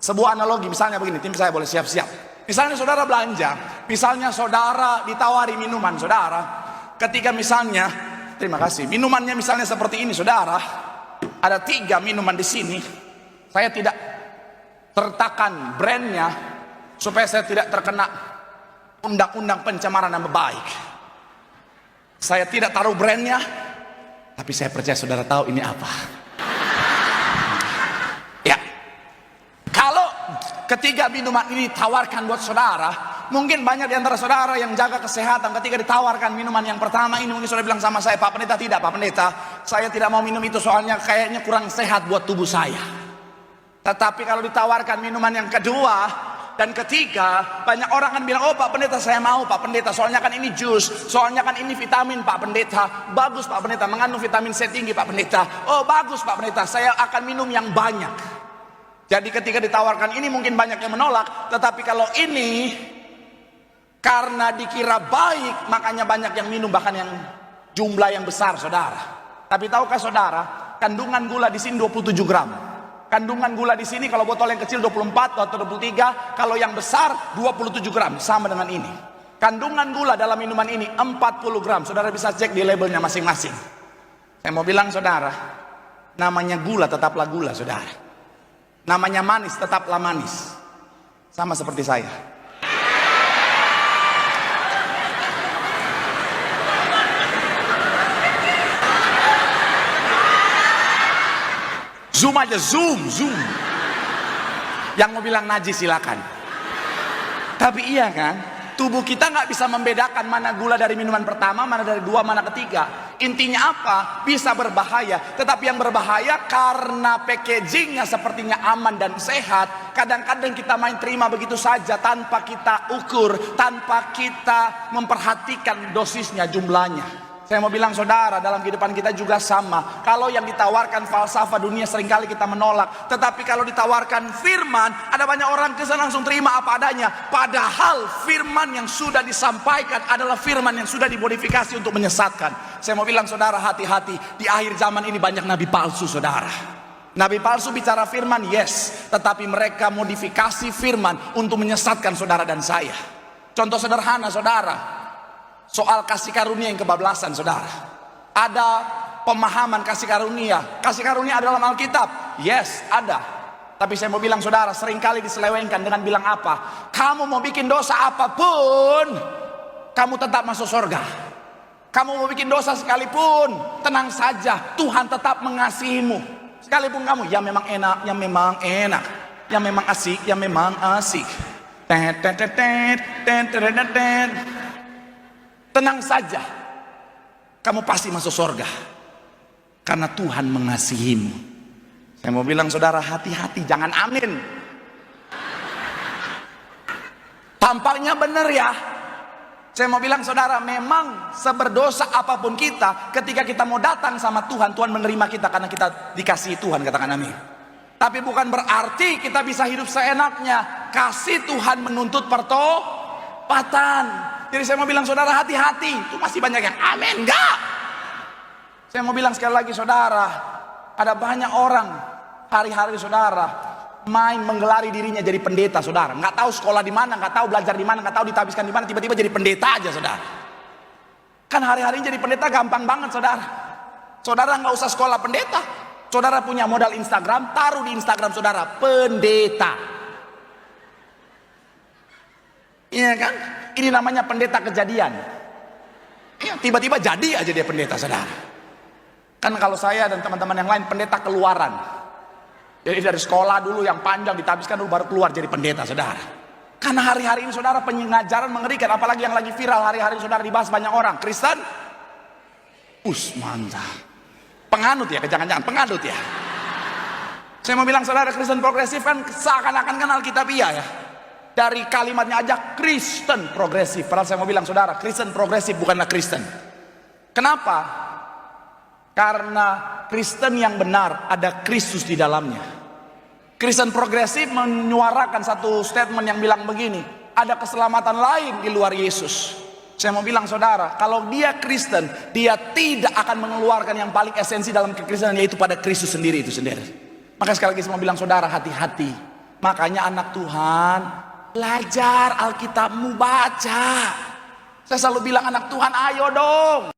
Sebuah analogi, misalnya begini, tim saya boleh siap-siap. Misalnya saudara belanja, misalnya saudara ditawari minuman, saudara. Ketika misalnya, terima kasih, minumannya misalnya seperti ini, saudara. Ada 3 minuman di sini. Saya tidak sertakan brandnya supaya saya tidak terkena undang-undang pencemaran nama baik. Saya tidak taruh brandnya, tapi saya percaya saudara tahu ini apa. Ya, kalau ketiga minuman ini ditawarkan buat saudara, mungkin banyak di antara saudara yang jaga kesehatan. Ketika ditawarkan minuman yang pertama ini, mungkin saudara bilang sama saya, Pak Pendeta, tidak Pak Pendeta, saya tidak mau minum itu soalnya kayaknya kurang sehat buat tubuh saya. Tetapi kalau ditawarkan minuman yang kedua dan ketiga, banyak orang akan bilang, oh Pak Pendeta saya mau Pak Pendeta, soalnya kan ini jus, soalnya kan ini vitamin Pak Pendeta, bagus Pak Pendeta, mengandung vitamin C tinggi Pak Pendeta, oh bagus Pak Pendeta, saya akan minum yang banyak. Jadi ketika ditawarkan ini mungkin banyak yang menolak, tetapi kalau ini karena dikira baik, makanya banyak yang minum, bahkan yang jumlah yang besar saudara. Tapi tahukah saudara, kandungan gula di sini 27 gram. Kandungan gula di sini kalau botol yang kecil 24 atau 23, kalau yang besar 27 gram, sama dengan ini. Kandungan gula dalam minuman ini 40 gram. Saudara bisa cek di labelnya masing-masing. Saya mau bilang saudara, namanya gula tetaplah gula saudara. Namanya manis tetaplah manis. Sama seperti saya. Zoom aja, zoom. Yang mau bilang najis silakan. Tapi iya kan, tubuh kita nggak bisa membedakan mana gula dari minuman pertama, mana dari 2, mana ketiga. Intinya apa? Bisa berbahaya. Tetapi yang berbahaya karena packagingnya sepertinya aman dan sehat. Kadang-kadang kita main terima begitu saja tanpa kita ukur, tanpa kita memperhatikan dosisnya, jumlahnya. Saya mau bilang saudara, dalam kehidupan kita juga sama. Kalau yang ditawarkan falsafah dunia seringkali kita menolak. Tetapi kalau ditawarkan firman, ada banyak orang Kristen langsung terima apa adanya. Padahal firman yang sudah disampaikan adalah firman yang sudah dimodifikasi untuk menyesatkan. Saya mau bilang saudara, hati-hati. Di akhir zaman ini banyak nabi palsu saudara. Nabi palsu bicara firman, yes. Tetapi mereka modifikasi firman untuk menyesatkan saudara dan saya. Contoh sederhana saudara, soal kasih karunia yang kebablasan saudara. Ada pemahaman kasih karunia. Kasih karunia ada dalam Alkitab. Yes, ada. Tapi saya mau bilang saudara, seringkali diselewengkan dengan bilang apa? Kamu mau bikin dosa apapun, kamu tetap masuk surga. Kamu mau bikin dosa sekalipun, tenang saja, Tuhan tetap mengasihimu. Sekalipun kamu, ya memang enak, ya memang enak, ya memang asik, ya memang asik. Tenang saja, kamu pasti masuk surga karena Tuhan mengasihimu. Saya mau bilang saudara, hati-hati, jangan amin. Tampaknya benar ya. Saya mau bilang saudara, memang seberdosa apapun kita, ketika kita mau datang sama Tuhan, Tuhan menerima kita karena kita dikasihi Tuhan, katakan amin. Tapi bukan berarti kita bisa hidup seenaknya. Kasih Tuhan menuntut pertobatan. Jadi saya mau bilang saudara, hati-hati. Itu masih banyak yang amin, enggak. Saya mau bilang sekali lagi saudara, ada banyak orang hari-hari saudara main menggelari dirinya jadi pendeta saudara. Nggak tahu sekolah di mana, nggak tahu belajar di mana, nggak tahu ditabiskan di mana, tiba-tiba jadi pendeta aja saudara. Kan hari-hari jadi pendeta gampang banget saudara. Saudara nggak usah sekolah pendeta. Saudara punya modal Instagram, taruh di Instagram saudara, pendeta. Iya kan? Ini namanya pendeta kejadian. Ya, tiba-tiba jadi aja dia pendeta saudara. Kan kalau saya dan teman-teman yang lain pendeta keluaran. Jadi dari sekolah dulu yang panjang ditabiskan dulu baru keluar jadi pendeta saudara. Karena hari-hari ini saudara pengajaran mengerikan, apalagi yang lagi viral hari-hari saudara dibahas banyak orang. Kristen, mantap. Penganut ya, jangan-jangan penganut ya. Saya mau bilang saudara, Kristen progresif kan seakan-akan kan Alkitabiah ya. Dari kalimatnya aja Kristen progresif. Padahal saya mau bilang saudara, Kristen progresif bukanlah Kristen. Kenapa? Karena Kristen yang benar ada Kristus di dalamnya. Kristen progresif menyuarakan satu statement yang bilang begini, ada keselamatan lain di luar Yesus. Saya mau bilang saudara, kalau dia Kristen, dia tidak akan mengeluarkan yang paling esensi dalam kekristenan, yaitu pada Kristus sendiri itu sendiri. Maka sekali lagi saya mau bilang saudara, hati-hati. Makanya anak Tuhan, belajar Alkitabmu, baca. Saya selalu bilang anak Tuhan, ayo dong